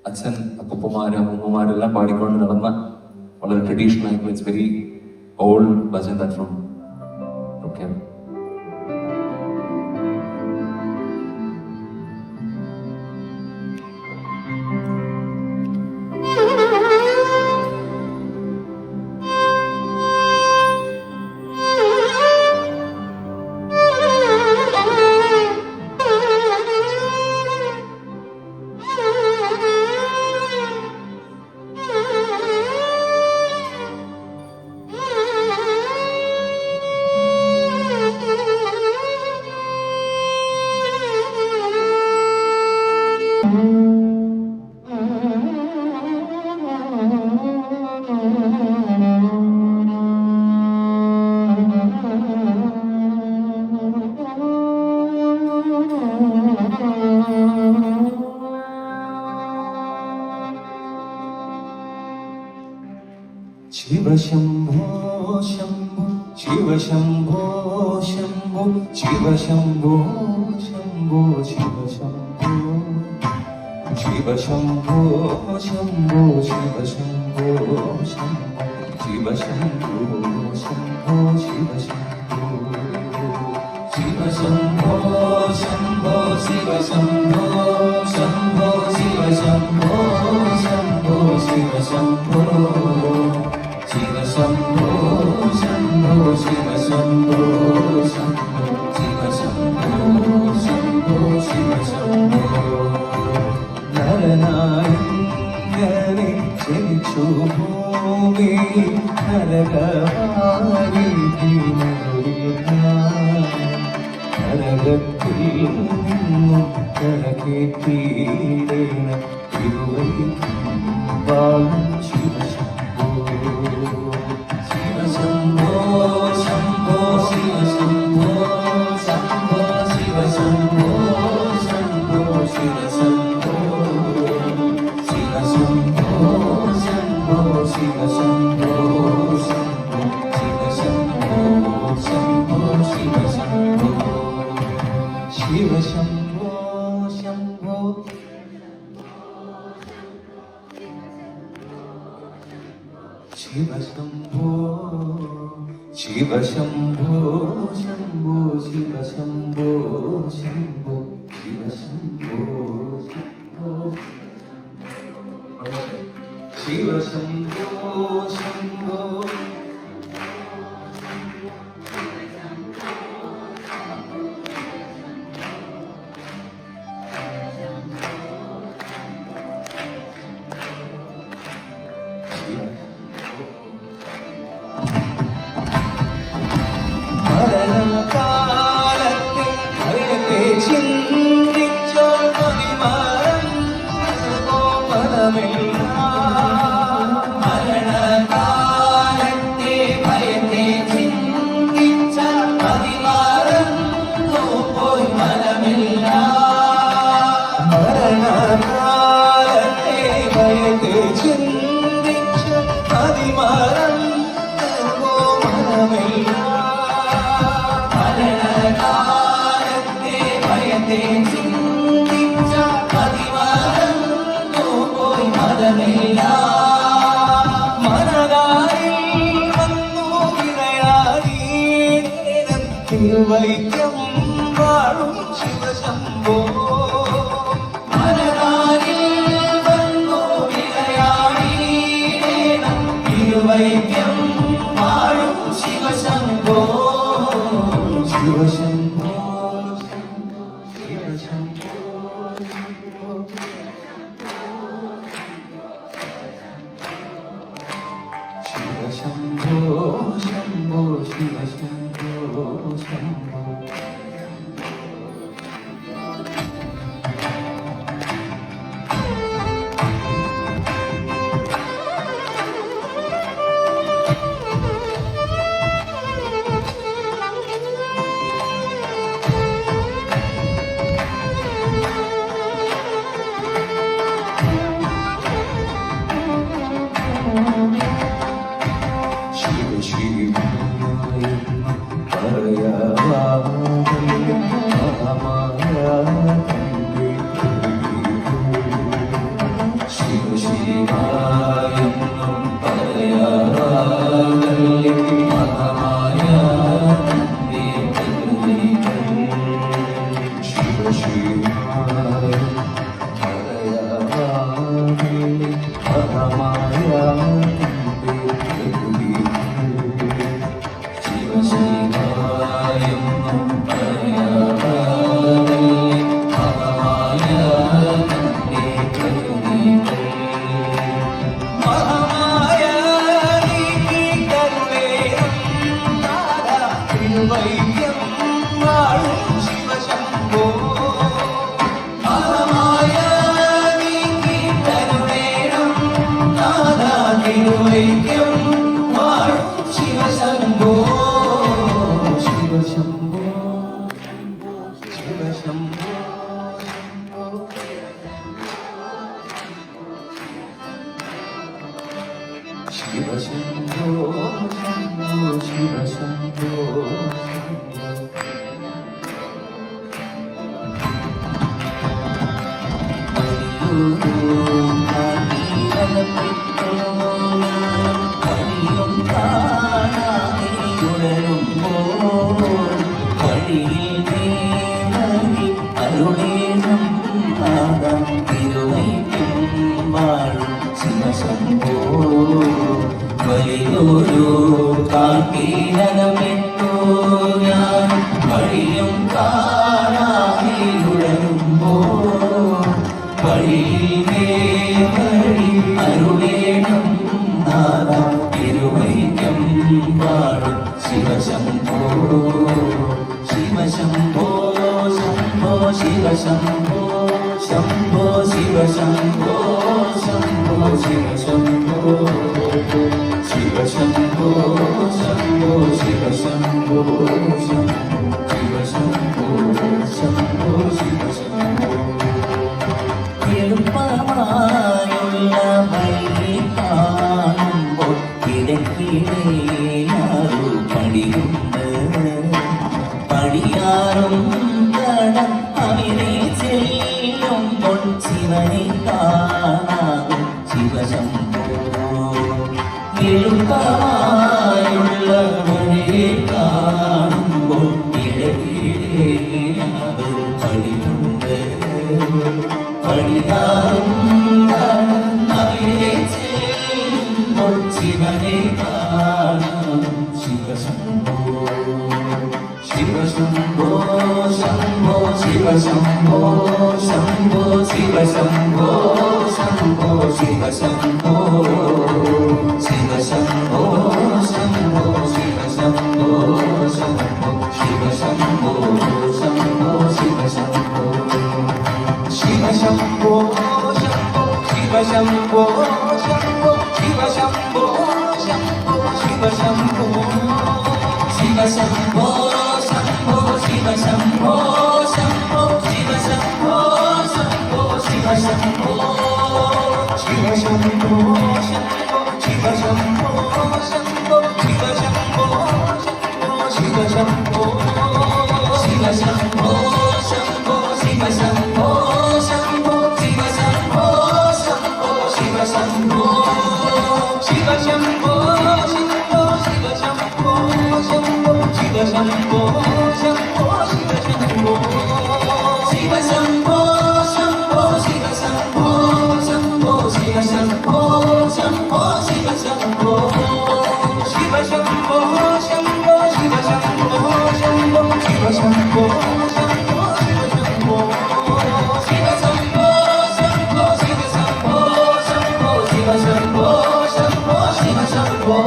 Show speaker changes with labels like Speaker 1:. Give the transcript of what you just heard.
Speaker 1: അച്ഛൻ അപ്പൂപ്പന്മാരും അമ്മൂമ്മമാരെല്ലാം പാടിക്കൊണ്ട് നടന്ന വളരെ ട്രഡീഷണൽ ആയിട്ടുള്ള it's very old bhajan that from okay.
Speaker 2: Shiva Shambho Shambho Shiva Shambho Shambho Shiva Shambho Shambho Shiva Shambho Shiva Shambho Shambho Shiva Shambho Shambho Shiva Shambho Shambho Shiva Shambho Shiva Shambho Shambho Shiva Shambho Shambho Shiva Shambho Shambho Shiva Shambho Shiva Shambho Shambho Shiva Shambho Shambho Shiva Shambho Shambho Shiva Shambho നരനായിങ്ങനെ ജനിച്ചു ഭൂമി നരകവാരി നരകത്തിൽ നിന്നും കരകേറ്റീടേണം തിരുവൈ ബാലം ശിവ ശംഭോ ശിവ ശംഭോ ശംഭോ ശിവ ശംഭോ ശംഭോ ശിവ ശംഭോ ശംഭോ ശിവ ശംഭോ ശിവ ശംഭോ ശംഭോ ശിവ ശംഭോ ശംഭോ ശിവ ശംഭോ ശംഭോ ശിവ ശംഭോ ശിവ ശംഭോ ശംഭോ ശിവ ശംഭോ ശിവ ശംഭോ ശംഭോ ശിവ ശംഭോ ശംഭോ ശിവ ശംഭോ ശിവ ശംഭോ ശംഭോ മരണകാലത്തെ ഭയത്തെ ചിന്തിച്ചോ മതിമറന്നോ മനമില്ല മരണകാലത്തെ ഭയത്തെ ചിന്തിച്ച മതിമറന്നോ പോയി മനമില്ല മരണകാലത്തെ ഭയത്തെ ചിന്തിച്ച മതിമറന്നോ മനമില്ല കാലത്തെ ഭയത്തെ ചിന്തിച്ച മതിമറന്നു പോയി മതമില്ല മനതാരിൽ വന്നു വിളയാടി തിരുവൈക്കം വാഴും ശിവശംഭോ മനതാരിൽ വന്നു വിളയാടി തിരുവൈക്കം വാഴും ശിവശംഭോ ശിവ ശംഭോ ശിവ ശംഭോ ശിവ ശംഭോ ശംഭോ ശിവ ശംഭോ ശംഭോ ശിവശംഭോ ശംഭോ ശിവശംഭോ വഴിയും കാണാതെ തുടരുമ്പോൾ വഴിയിൽ നീ അരുളേണം നാദം തിരുവൈക്കും വാഴും ശിവശംഭോ വലിയൊരു കാട്ടിനകപ്പെട്ടു ഞാൻ വഴിയും കാണാതെ തുടരുമ്പോൾ വഴിയിലേ വഴി അരുളേണം നാദം തിരുവൈക്കം വാഴും ശിവശംഭോ ശിവശംഭോ ശംഭോ ശിവശംഭോ ശംഭോ ശിവശംഭോ ശംഭോ ശിവശംഭോ ശിവശംഭോ ശംഭോ ശിവശംഭോ ശിവശംഭോ ശംഭോ ശിവശംഭോ എളുപ്പമായുള്ള വഴി കാണുമ്പോൾ കിടക്കിടയാറു പടിയുണ്ട് പടിയാറും കടം അവിടെ ചെല്ലുമ്പോൾ ശിവനെ കാണാകും ശിവശംഭോ എളുപ്പമായുള്ള വഴി കാണുമ്പോൾ കിടക്കിടയാറു പടിയുണ്ട് പടിയാറും അവിടെ ചെല്ലുമ്പോൾ ശിവനെ കാണാം ശിവശംഭോ ശിവശംഭോ ശംഭോ ശിവശംഭോ ശംഭോ ശിവശംഭോ ശംഭോ ശിവശംഭോ ശിവശംഭോ ശംഭോ ശിവശംഭോ ശംഭോ ശിവശംഭോ ശംഭോ ശിവശംഭോ ശിവശംഭോ ശംഭോ ശിവശംഭോ ശംഭോ ശിവശംഭോ ശംഭോ ശിവശംഭോ ശിവശംഭോ ശംഭോ ശിവശംഭോ ശംഭോ ശിവശംഭോ ശംഭോ ശിവശംഭോ ശിവശംഭോ ശംഭോ ശിവശംഭോ ശംഭോ ശിവശംഭോ ശംഭോ ശിവശംഭോ ശംഭോ ശിവശംഭോ ശംഭോ ശിവശംഭോ ശംഭോ ശിവശംഭോ ശിവശംഭോ ശംഭോ ശിവശംഭോ ശംഭോ ശിവശംഭോ ശംഭോ ശിവശംഭോ ശിവശംഭോ ശംഭോ ശിവശംഭോ ശംഭോ ശിവശംഭോ ശംഭോ ശിവശംഭോ ശിവശംഭോ ശംഭോ ശിവശംഭോ ശംഭോ ശിവശംഭോ ശംഭോ ശിവശംഭോ ശിവശംഭോ ശംഭോ ശിവശംഭോ ശംഭോ ശിവശംഭോ ശംഭോ ശിവശംഭോ